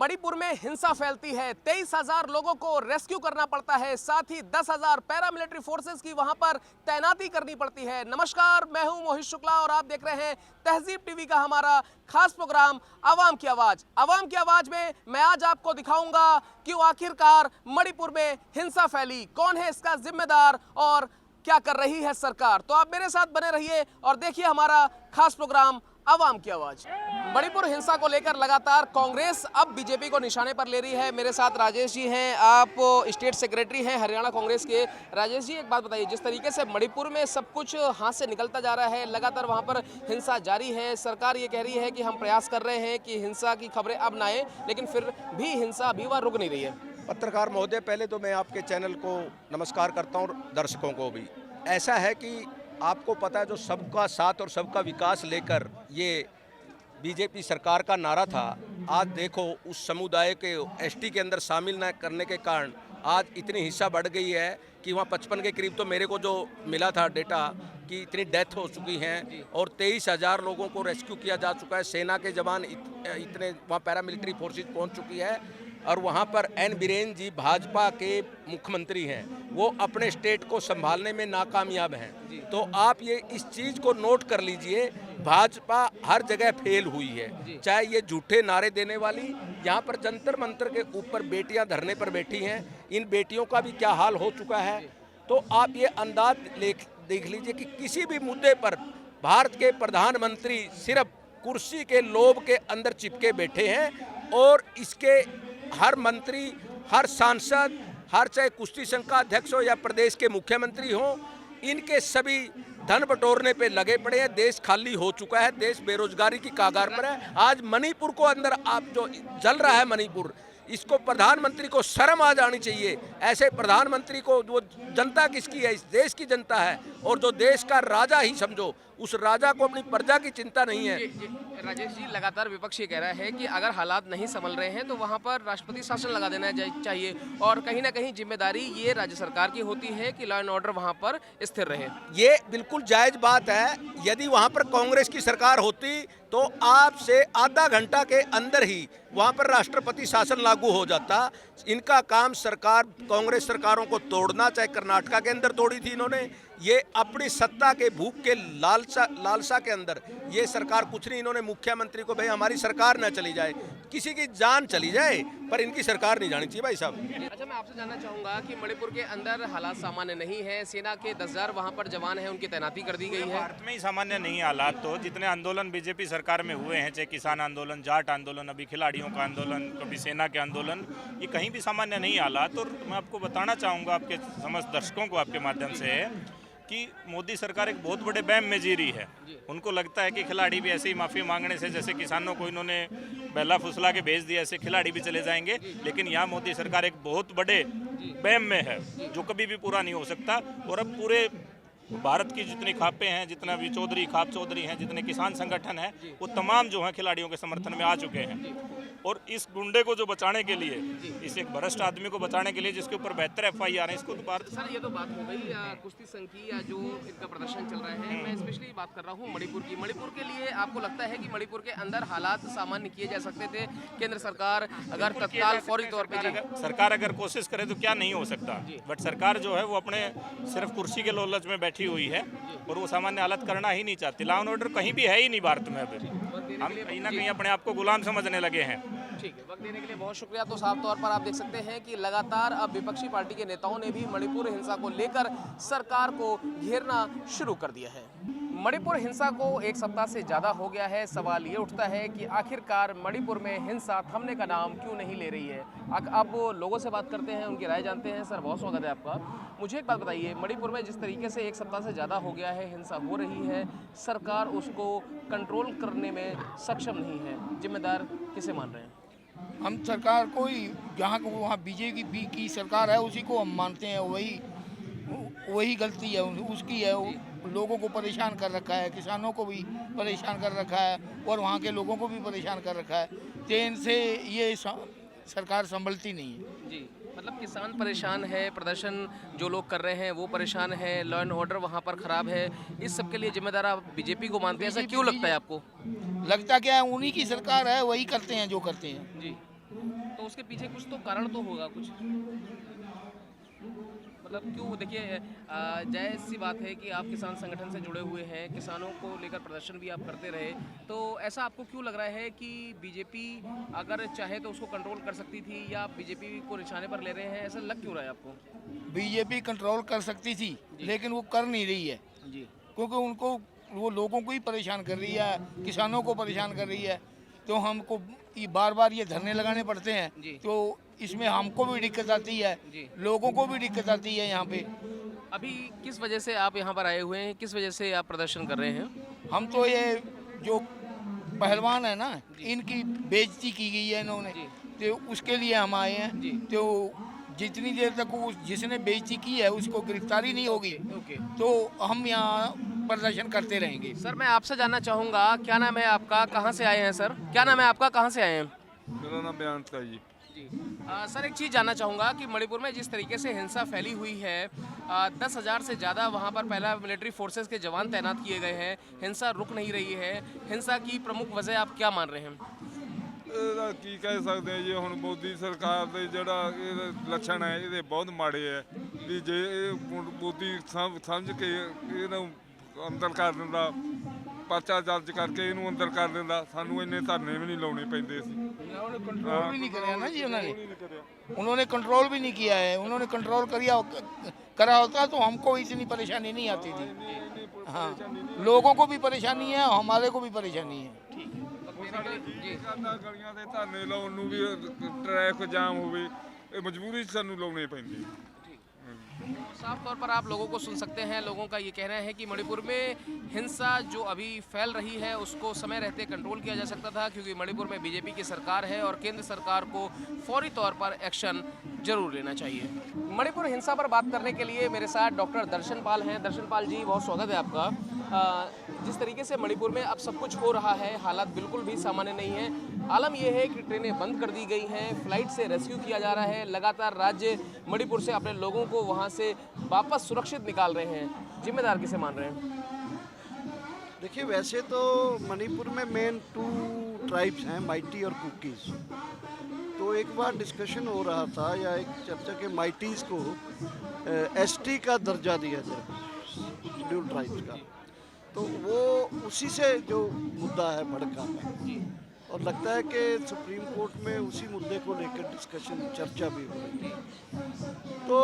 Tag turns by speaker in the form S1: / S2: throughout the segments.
S1: मणिपुर में हिंसा फैलती है, 23,000 लोगों को रेस्क्यू करना पड़ता है, साथ ही 10,000 पैरामिलिट्री फोर्सेस की वहां पर तैनाती करनी पड़ती है। नमस्कार, मैं हूं मोहित शुक्ला और आप देख रहे हैं तहजीब टीवी का हमारा खास प्रोग्राम आवाम की आवाज। आवाम की आवाज में मैं आज आपको दिखाऊंगा क्यों आखिरकार मणिपुर में हिंसा फैली, कौन है इसका जिम्मेदार और क्या कर रही है सरकार। तो आप मेरे साथ बने रहिए और देखिए हमारा खास प्रोग्राम आवाम की आवाज। मणिपुर हिंसा को लेकर लगातार कांग्रेस अब बीजेपी को निशाने पर ले रही है। मेरे साथ राजेश जी हैं, आप स्टेट सेक्रेटरी हैं हरियाणा कांग्रेस के। राजेश जी, एक बात बताइए, जिस तरीके से मणिपुर में सब कुछ हाथ से निकलता जा रहा है, लगातार वहां पर हिंसा जारी है, सरकार ये कह रही है कि हम प्रयास कर रहे हैं कि हिंसा की खबरें अब ना आए, लेकिन फिर भी हिंसा अभी वह रुक नहीं रही है।
S2: पत्रकार महोदय, पहले तो मैं आपके चैनल को नमस्कार करता हूं और दर्शकों को भी। ऐसा है कि आपको पता है, जो सबका साथ और सबका विकास लेकर ये बीजेपी सरकार का नारा था, आज देखो उस समुदाय के एसटी के अंदर शामिल न करने के कारण आज इतनी हिंसा बढ़ गई है कि वहाँ 55 के करीब, तो मेरे को जो मिला था डेटा कि इतनी डेथ हो चुकी हैं और 23,000 लोगों को रेस्क्यू किया जा चुका है। सेना के जवान इतने वहाँ पैरामिलिट्री फोर्सेज पहुँच चुकी है और वहाँ पर एन बीरेन जी भाजपा के मुख्यमंत्री हैं, वो अपने स्टेट को संभालने में नाकामयाब हैं। तो आप ये इस चीज़ को नोट कर लीजिए, भाजपा हर जगह फेल हुई है। चाहे ये झूठे नारे देने वाली, यहाँ पर जंतर मंतर के ऊपर बेटियां धरने पर बैठी हैं, इन बेटियों का भी क्या हाल हो चुका है। तो आप ये अंदाज देख लीजिए कि किसी भी मुद्दे पर भारत के प्रधानमंत्री सिर्फ कुर्सी के लोभ के अंदर चिपके बैठे हैं और इसके हर मंत्री, हर सांसद, हर चाहे कुश्ती संघ का अध्यक्ष हो या प्रदेश के मुख्यमंत्री हो, इनके सभी धन बटोरने पे लगे पड़े हैं। देश खाली हो चुका है, देश बेरोजगारी की कगार पर है। आज मणिपुर को अंदर आप जो जल रहा है मणिपुर, इसको प्रधानमंत्री को शर्म आ जानी चाहिए। ऐसे प्रधानमंत्री को, जो जनता किसकी है, इस देश की जनता है और जो देश का राजा ही समझो, उस राजा को अपनी प्रजा की चिंता नहीं है।
S1: राजेश जी, लगातार विपक्ष ये कह रहा है कि अगर हालात नहीं संभल रहे हैं तो वहां पर राष्ट्रपति शासन लगा देना चाहिए और कहीं ना कहीं जिम्मेदारी ये राज्य सरकार की होती है कि लॉ एंड ऑर्डर वहां पर स्थिर रहे।
S2: ये बिल्कुल जायज बात है। यदि वहां पर कांग्रेस की सरकार होती तो आपसे आधा घंटा के अंदर ही वहां पर राष्ट्रपति शासन लागू हो जाता। इनका काम सरकार, कांग्रेस सरकारों को तोड़ना, चाहे कर्नाटका के अंदर तोड़ी थी इन्होंने, ये अपनी सत्ता के भूख के लालसा के अंदर ये सरकार कुछ नहीं। इन्होंने मुख्यमंत्री को, भाई हमारी सरकार ना चली जाए, किसी की जान चली जाए पर इनकी सरकार नहीं जानी चाहिए भाई साहब।
S1: अच्छा, मैं आपसे जानना चाहूंगा कि मणिपुर के अंदर हालात सामान्य नहीं है, सेना के 10,000 वहां पर जवान हैं, उनकी तैनाती कर दी गई है।
S3: भारत में ही सामान्य नहीं है हालात। तो जितने आंदोलन बीजेपी सरकार में हुए हैं, चाहे किसान आंदोलन, जाट आंदोलन, अभी खिलाड़ियों का आंदोलन, कभी सेना के आंदोलन, ये कहीं भी सामान्य नहीं हालात। और मैं आपको बताना चाहूँगा, आपके समस्त दर्शकों को आपके माध्यम से, कि मोदी सरकार एक बहुत बड़े वहम में जी रही है। उनको लगता है कि खिलाड़ी भी ऐसे ही माफ़ी मांगने से, जैसे किसानों को इन्होंने बहला फुसला के भेज दिया, ऐसे खिलाड़ी भी चले जाएंगे। लेकिन यहाँ मोदी सरकार एक बहुत बड़े वहम में है जो कभी भी पूरा नहीं हो सकता। और अब पूरे भारत की जितनी खापें हैं, जितना भी खाप चौधरी हैं, जितने किसान संगठन हैं, वो तमाम जो हैं खिलाड़ियों के समर्थन में आ चुके हैं। और इस गुंडे को जो बचाने के लिए, इस एक भ्रष्ट आदमी को बचाने के लिए, जिसके ऊपर 72 FIR हैं, इसको तो
S1: सर, ये तो बात हो गई कुश्ती संघ की या जो इनका प्रदर्शन चल रहा है। मैं स्पेशली बात कर रहा हूँ मणिपुर की। मणिपुर के लिए आपको लगता है कि मणिपुर के अंदर हालात सामान्य किए जा सकते थे? केंद्र सरकार अगर तत्काल फौरी तौर पर
S3: सरकार अगर कोशिश करे तो क्या नहीं हो सकता। बट सरकार जो है वो अपने सिर्फ कुर्सी के लालच में बैठी हुई है और वो सामान्य हालत करना ही नहीं चाहती। लॉ एंड ऑर्डर कहीं भी है ही नहीं भारत में। अभी हम कहीं ना कहीं अपने आप को गुलाम समझने लगे हैं।
S1: ठीक है, वक्त देने के लिए बहुत शुक्रिया। तो साफ तौर पर आप देख सकते हैं कि लगातार अब विपक्षी पार्टी के नेताओं ने भी मणिपुर हिंसा को लेकर सरकार को घेरना शुरू कर दिया है। मणिपुर हिंसा को एक सप्ताह से ज़्यादा हो गया है। सवाल ये उठता है कि आखिरकार मणिपुर में हिंसा थमने का नाम क्यों नहीं ले रही है। अब लोगों से बात करते हैं, उनकी राय जानते हैं। सर, बहुत स्वागत है आपका। मुझे एक बात बताइए, मणिपुर में जिस तरीके से एक सप्ताह से ज़्यादा हो गया है, हिंसा हो रही है, सरकार उसको कंट्रोल करने में सक्षम नहीं है, जिम्मेदार किसे मान रहे हैं?
S4: हम सरकार को ही, जहाँ को वहाँ बीजेपी की सरकार है उसी को हम मानते हैं। वही गलती है उसकी है। लोगों को परेशान कर रखा है, किसानों को भी परेशान कर रखा है और वहाँ के लोगों को भी परेशान कर रखा है। ट्रेन से ये सरकार संभलती नहीं है
S1: जी। मतलब किसान परेशान है, प्रदर्शन जो लोग कर रहे हैं वो परेशान है, लॉ एंड ऑर्डर वहाँ पर खराब है, इस सब के लिए जिम्मेदार आप बीजेपी को मानते हैं? ऐसा क्यों लगता है आपको?
S4: लगता क्या है, उन्हीं की सरकार है, वही करते हैं जो करते हैं
S1: जी। तो उसके पीछे कुछ तो कारण तो होगा कुछ, मतलब क्यों? देखिए जायज़ सी बात है कि आप किसान संगठन से जुड़े हुए हैं, किसानों को लेकर प्रदर्शन भी आप करते रहे, तो ऐसा आपको क्यों लग रहा है कि बीजेपी अगर चाहे तो उसको कंट्रोल कर सकती थी, या आप बीजेपी को निशाने पर ले रहे हैं, ऐसा लग क्यों रहा है आपको?
S4: बीजेपी कंट्रोल कर सकती थी लेकिन वो कर नहीं रही है,
S1: जी
S4: क्योंकि उनको वो लोगों को ही परेशान कर रही है, किसानों को परेशान कर रही है। तो हमको ये बार बार ये धरने लगाने पड़ते हैं,
S1: जी।
S4: तो इसमें हमको भी दिक्कत आती है,
S1: जी।
S4: लोगों को भी दिक्कत आती है। यहाँ पे
S1: अभी किस वजह से आप यहाँ पर आए हुए हैं, किस वजह से आप प्रदर्शन कर रहे हैं?
S4: हम तो ये जो पहलवान है ना, इनकी बेइज्जती की गई है इन्होंने,
S1: जी।
S4: तो उसके लिए हम आए हैं।
S1: जी।
S4: तो जितनी देर तक वो जिसने बेइज्जती की है उसको गिरफ्तारी नहीं होगी
S1: ओके।
S4: तो हम यहाँ प्रदर्शन करते रहेंगे।
S1: सर मैं आपसे जानना चाहूँगा, क्या नाम है आपका, कहाँ से आए हैं सर? क्या नाम है आपका, कहाँ से आए हैं?
S5: मेरा नाम बयान था जी।
S1: जी सर, एक चीज़ जानना चाहूँगा कि मणिपुर में जिस तरीके से हिंसा फैली हुई है, 10,000 से ज़्यादा वहाँ पर पहला मिलिट्री फोर्सेस के जवान तैनात किए गए हैं, हिंसा रुक नहीं रही है, हिंसा की प्रमुख वजह आप क्या मान रहे हैं?
S5: ਇਹਦਾ ਕੀ ਕਹਿ ਸਕਦੇ ਆ ਜੀ। ਹੁਣ ਮੋਦੀ ਸਰਕਾਰ ਦੇ ਜਿਹੜਾ ਇਹ ਲੱਛਣ ਹੈ ਇਹਦੇ ਬਹੁਤ ਮਾੜੇ ਹੈ ਵੀ ਜੇ ਇਹ ਮੋਦੀ ਸਮਝ ਕੇ ਇਹਨੂੰ ਅੰਦਰ ਕਰ ਦਿੰਦਾ, ਪਰਚਾ ਦਰਜ ਕਰਕੇ ਇਹਨੂੰ ਅੰਦਰ ਕਰ ਦਿੰਦਾ, ਸਾਨੂੰ ਇੰਨੇ ਧਰਨੇ ਵੀ ਨਹੀਂ ਲਾਉਣੇ ਪੈਂਦੇ ਸੀ।
S4: उन्होंने कंट्रोल भी नहीं कराया ना जी,
S5: नहीं करा।
S4: उन्होंने कंट्रोल भी नहीं किया है। उन्होंने कंट्रोल करा होता तो हमको इतनी परेशानी नहीं आती थी। हाँ, लोगों को भी परेशानी है, हमारे को भी परेशानी है।
S5: ਜੀ ਕਰਦਾ ਗਲੀਆਂ ਦੇ ਧਰਨੇ ਲਾਉਣ ਨੂੰ ਵੀ ਟ੍ਰੈਫਿਕ ਜਾਮ ਹੋਵੇ, ਇਹ ਮਜਬੂਰੀ 'ਚ ਸਾਨੂੰ ਲਾਉਣੇ ਪੈਂਦੇ।
S1: साफ तौर पर आप लोगों को सुन सकते हैं, लोगों का ये कहना है कि मणिपुर में हिंसा जो अभी फैल रही है उसको समय रहते कंट्रोल किया जा सकता था, क्योंकि मणिपुर में बीजेपी की सरकार है और केंद्र सरकार को फौरी तौर पर एक्शन जरूर लेना चाहिए। मणिपुर हिंसा पर बात करने के लिए मेरे साथ डॉक्टर दर्शन पाल हैं। दर्शन पाल जी, बहुत स्वागत है आपका। जिस तरीके से मणिपुर में अब सब कुछ हो रहा है, हालात बिल्कुल भी सामान्य नहीं है। आलम यह है कि ट्रेनें बंद कर दी गई हैं, फ्लाइट से रेस्क्यू किया जा रहा है, लगातार राज्य मणिपुर से अपने लोगों को वहां से वापस सुरक्षित निकाल रहे हैं। जिम्मेदार किसे मान रहे हैं?
S6: देखिए, वैसे तो मणिपुर में मेन 2 ट्राइब्स हैं, माइटी और कुकीज़। तो एक बार डिस्कशन हो रहा था या एक चर्चा के माइटीज़ को एसटी का दर्जा दिया जाए, शेड्यूल ट्राइब्स का। तो वो उसी से जो मुद्दा है भड़का है, और लगता है कि सुप्रीम कोर्ट में उसी मुद्दे को लेकर डिस्कशन चर्चा भी हो रही है। तो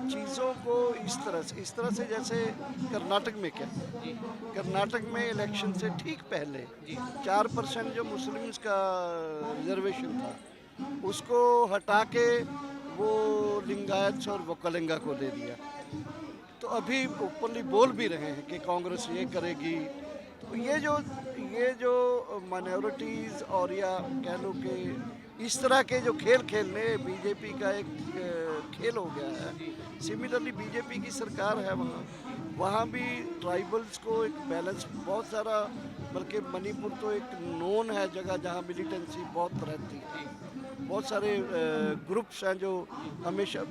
S6: चीज़ों को इस तरह से जैसे कर्नाटक में क्या, कर्नाटक में इलेक्शन से ठीक पहले 4% जो मुस्लिम्स का रिजर्वेशन था उसको हटा के वो लिंगायत और वोकलिंगा को दे दिया। तो अभी ओपनली बोल भी रहे हैं कि कांग्रेस ये करेगी। तो ये जो माइनॉरिटीज़ और या कह लो कि इस तरह के जो खेल खेलने बीजेपी का एक खेल हो गया है। सिमिलरली बीजेपी की सरकार है वहाँ भी ट्राइबल्स को एक बैलेंस बहुत सारा, बल्कि मणिपुर तो एक नोन है जगह जहाँ मिलिटेंसी बहुत रहती है। बहुत सारे ग्रुप्स हैं जो हमेशा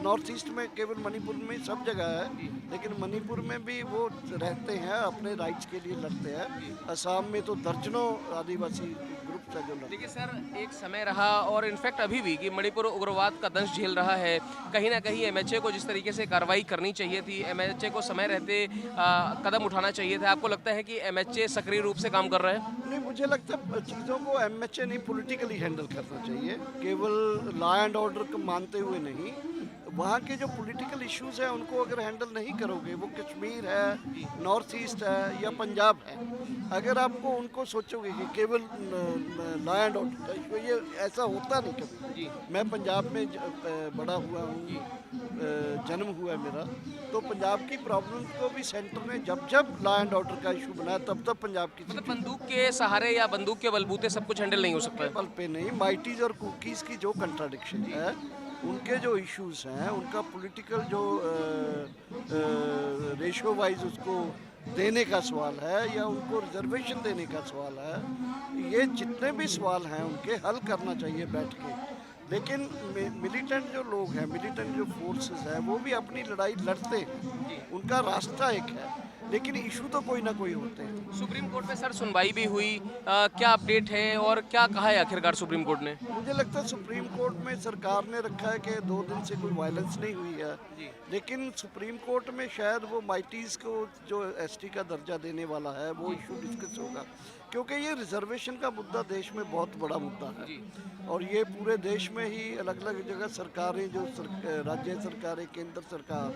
S6: नॉर्थ ईस्ट में, केवल मणिपुर में सब जगह है, लेकिन मणिपुर में भी वो रहते हैं, अपने राइट्स के लिए लड़ते हैं। असम में तो दर्जनों आदिवासी ग्रुप्स हैं जो लड़ते हैं।
S1: देखिए सर, एक समय रहा और इनफैक्ट अभी भी कि मणिपुर उग्रवाद का दंश झेल रहा है। कहीं ना कहीं एमएचए को जिस तरीके से कार्रवाई करनी चाहिए थी, एमएचए को समय रहते कदम उठाना चाहिए था। आपको लगता है कि एमएचए सक्रिय रूप से काम कर रहा है?
S6: नहीं, मुझे लगता है चीज़ों को एमएचए नहीं पॉलिटिकली हैंडल करना चाहिए, केवल लॉ एंड ऑर्डर को मानते हुए नहीं। वहाँ के जो पॉलिटिकल इश्यूज हैं उनको अगर हैंडल नहीं करोगे, वो कश्मीर है, नॉर्थ ईस्ट है या पंजाब है, अगर आपको उनको सोचोगे कि केवल लॉ एंड ऑर्डर का इशू, ये ऐसा होता नहीं कभी। मैं पंजाब में बड़ा हुआ हूँ, जन्म हुआ है मेरा, तो पंजाब की प्रॉब्लम को भी सेंटर ने जब लॉ एंड ऑर्डर का इशू बनाया तब पंजाब की,
S1: मतलब बंदूक के सहारे या बंदूक के बलबूते सब कुछ हैंडल नहीं हो सकता है?
S6: पल पे नहीं। माइटीज और कुकीज़ की जो कंट्राडिक्शन है, उनके जो इश्यूज हैं, उनका पॉलिटिकल जो रेशो वाइज उसको देने का सवाल है या उनको रिजर्वेशन देने का सवाल है, ये जितने भी सवाल हैं उनके हल करना चाहिए बैठ के। लेकिन मिलिटेंट जो लोग हैं, मिलिटेंट जो फोर्सेस हैं, वो भी अपनी लड़ाई लड़ते हैं, उनका रास्ता एक है। लेकिन इशू तो कोई ना कोई होते हैं।
S1: सुप्रीम कोर्ट में सर सुनवाई भी हुई, क्या अपडेट है और क्या कहा है आखिरकार सुप्रीम कोर्ट ने?
S6: मुझे लगता है सुप्रीम कोर्ट में सरकार ने रखा है कि 2 दिन से कोई वायलेंस नहीं हुई है, लेकिन सुप्रीम कोर्ट में शायद वो माइटीज़ को जो एसटी का दर्जा देने वाला है वो इशू डिस्कस होगा, क्योंकि ये रिजर्वेशन का मुद्दा देश में बहुत बड़ा मुद्दा है और ये पूरे देश में ही अलग अलग जगह सरकारें जो राज्य सरकारें, केंद्र सरकार,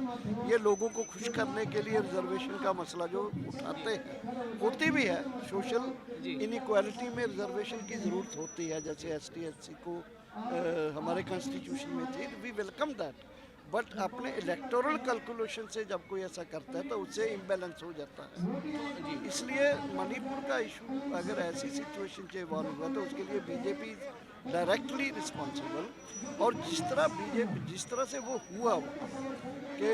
S6: ये लोगों को खुश करने के लिए रिजर्वेशन का मसला जो उठाते हैं, होती भी है। सोशल इनइक्वालिटी में रिजर्वेशन की ज़रूरत होती है, जैसे एसटी एससी को हमारे कॉन्स्टिट्यूशन में थी, वी वेलकम दैट, बट अपने इलेक्टोरल कैलकुलेशन से जब कोई ऐसा करता है तो उससे इम्बैलेंस हो जाता है। इसलिए मणिपुर का इशू अगर ऐसी सिचुएशन से इवॉल्व हुआ तो उसके लिए बीजेपी डायरेक्टली रिस्पॉन्सिबल। और जिस तरह से वो हुआ कि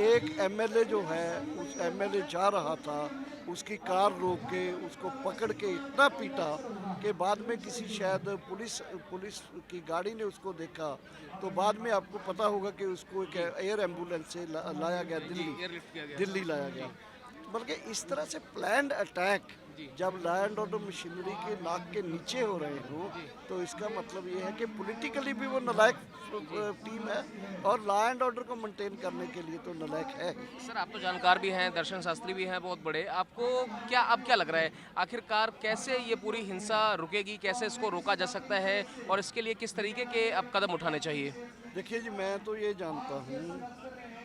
S6: एक एमएलए जो है, उस एमएलए जा रहा था, उसकी कार रोक के उसको पकड़ के इतना पीटा कि बाद में किसी शायद पुलिस की गाड़ी ने उसको देखा, तो बाद में आपको पता होगा कि उसको एक एयर एम्बुलेंस से लाया गया, दिल्ली लाया गया। बल्कि इस तरह से प्लान्ड अटैक जब लॉ एंड ऑर्डर मशीनरी के नाक के नीचे हो रहे हो तो इसका मतलब ये है कि पॉलिटिकली भी वो नालायक टीम है और लॉ एंड ऑर्डर को मेंटेन करने के लिए तो नालायक है।
S1: सर आप तो जानकार भी हैं, दर्शन शास्त्री भी हैं बहुत बड़े, आपको क्या लग रहा है आखिरकार कैसे ये पूरी हिंसा रुकेगी, कैसे इसको रोका जा सकता है और इसके लिए किस तरीके के अब कदम उठाने चाहिए?
S6: देखिए जी, मैं तो ये जानता हूँ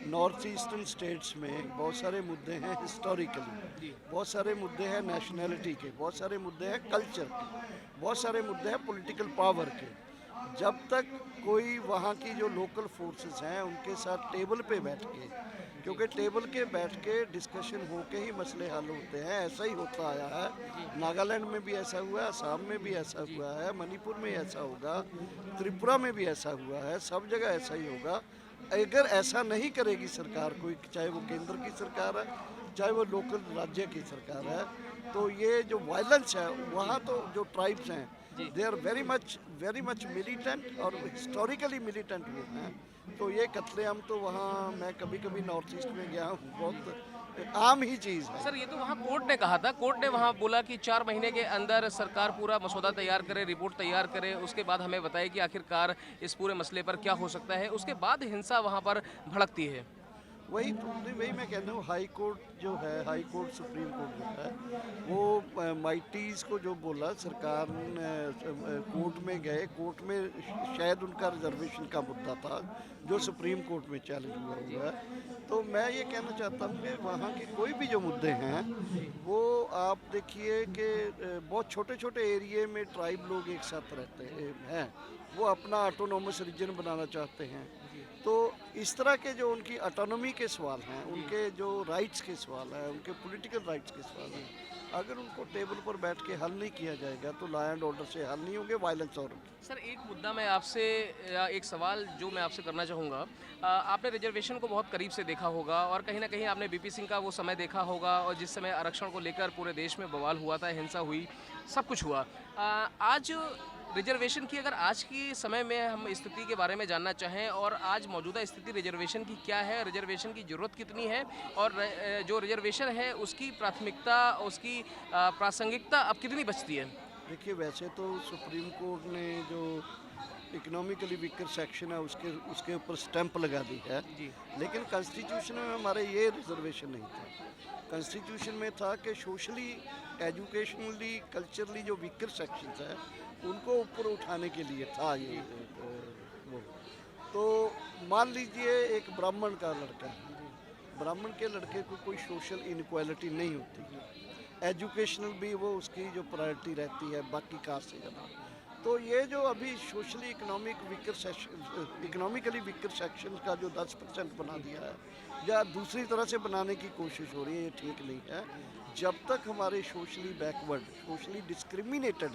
S6: नॉर्थ ईस्टर्न स्टेट्स में बहुत सारे मुद्दे हैं हिस्टोरिकली, बहुत सारे मुद्दे हैं नेशनैलिटी के, बहुत सारे मुद्दे हैं कल्चर के, बहुत सारे मुद्दे हैं पॉलिटिकल पावर के। जब तक कोई वहाँ की जो लोकल फोर्सेस हैं उनके साथ टेबल पे बैठ के, क्योंकि टेबल के बैठ के डिस्कशन होके ही मसले हल होते हैं, ऐसा ही होता आया है। नागालैंड में भी ऐसा हुआ है, असम में भी ऐसा हुआ है, मणिपुर में ऐसा होगा, त्रिपुरा में भी ऐसा हुआ है, सब जगह ऐसा ही होगा। अगर ऐसा नहीं करेगी सरकार कोई, चाहे वो केंद्र की सरकार है चाहे वो लोकल राज्य की सरकार है, तो ये जो वायलेंस है वहाँ तो जो ट्राइब्स हैं they are very much militant और हिस्टोरिकली मिलिटेंट हुए हैं, तो ये कत्लेआम तो वहाँ मैं कभी कभी नॉर्थ ईस्ट में गया हूँ, बहुत आम ही चीज़ है।
S1: सर ये तो वहाँ कोर्ट ने कहा था, कोर्ट ने वहाँ बोला कि 4 महीने के अंदर सरकार पूरा मसौदा तैयार करे, रिपोर्ट तैयार करे, उसके बाद हमें बताए कि आखिरकार इस पूरे मसले पर क्या हो सकता है, उसके बाद हिंसा वहाँ पर भड़कती है।
S6: वही मैं कहता हूँ, हाई कोर्ट जो है, हाई कोर्ट सुप्रीम कोर्ट जो है, वो माइटीज़ को जो बोला सरकार कोर्ट में गए, कोर्ट में शायद उनका रिजर्वेशन का मुद्दा था जो सुप्रीम कोर्ट में चैलेंज हुआ है। तो मैं ये कहना चाहता हूँ कि वहाँ के कोई भी जो मुद्दे हैं वो आप देखिए कि बहुत छोटे छोटे एरिए में ट्राइब लोग एक साथ रहते हैं, वो अपना ऑटोनोमस रीजन बनाना चाहते हैं। तो इस तरह के जो उनकी ऑटोनॉमी के सवाल हैं, उनके जो राइट्स के सवाल हैं, उनके पॉलिटिकल राइट्स के सवाल हैं, अगर उनको टेबल पर बैठ के हल नहीं किया जाएगा तो लॉ एंड ऑर्डर से हल नहीं होंगे, वायलेंस और
S1: सर एक मुद्दा मैं आपसे, एक सवाल जो मैं आपसे करना चाहूँगा, आपने रिजर्वेशन को बहुत करीब से देखा होगा और कहीं ना कहीं आपने बीपी सिंह का वो समय देखा होगा और जिस समय आरक्षण को लेकर पूरे देश में बवाल हुआ था, हिंसा हुई, सब कुछ हुआ। आज रिजर्वेशन की, अगर आज की समय में हम स्थिति के बारे में जानना चाहें और आज मौजूदा स्थिति रिजर्वेशन की क्या है, रिजर्वेशन की ज़रूरत कितनी है और जो रिजर्वेशन है उसकी प्राथमिकता, उसकी प्रासंगिकता अब कितनी बचती है?
S6: देखिए, वैसे तो सुप्रीम कोर्ट ने जो इकोनॉमिकली वीकर सेक्शन है उसके ऊपर स्टैंप लगा दी है, लेकिन कॉन्स्टिट्यूशन में हमारे ये रिजर्वेशन नहीं था। कॉन्स्टिट्यूशन में था कि सोशली, एजुकेशनली, कल्चरली जो वीकर सेक्शंस है उनको ऊपर उठाने के लिए था ये वो। तो मान लीजिए एक ब्राह्मण का लड़का है, ब्राह्मण के लड़के को कोई सोशल इनइक्वालिटी नहीं होती, एजुकेशनल भी वो उसकी जो प्रायोरिटी रहती है बाकी कास्ट से ज़्यादा। तो ये जो अभी सोशली इकोनॉमिकली वीकर सेक्शन का जो 10% बना दिया है या दूसरी तरह से बनाने की कोशिश हो रही है, ये ठीक नहीं है। जब तक हमारे socially backward, socially discriminated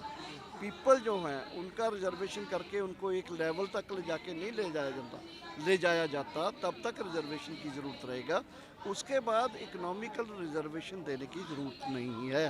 S6: people जो हैं उनका रिजर्वेशन करके उनको एक लेवल तक ले जाके नहीं ले जाया जाता तब तक रिजर्वेशन की ज़रूरत रहेगा। उसके बाद इकोनॉमिकल रिजर्वेशन देने की ज़रूरत नहीं है।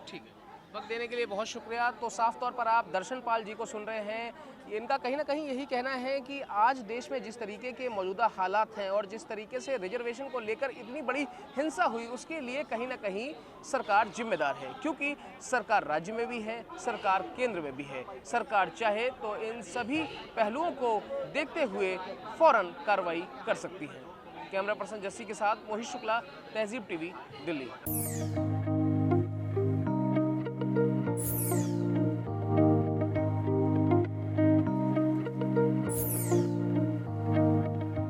S1: ठीक है, वक्त देने के लिए बहुत शुक्रिया। तो साफ तौर पर आप दर्शन पाल जी को सुन रहे हैं, इनका कहीं ना कहीं यही कहना है कि आज देश में जिस तरीके के मौजूदा हालात हैं और जिस तरीके से रिजर्वेशन को लेकर इतनी बड़ी हिंसा हुई, उसके लिए कहीं ना कहीं सरकार जिम्मेदार है, क्योंकि सरकार राज्य में भी है, सरकार केंद्र में भी है। सरकार चाहे तो इन सभी पहलुओं को देखते हुए फौरन कार्रवाई कर सकती है। कैमरा पर्सन जस्सी के साथ मोहित शुक्ला, तहजीब टीवी, दिल्ली।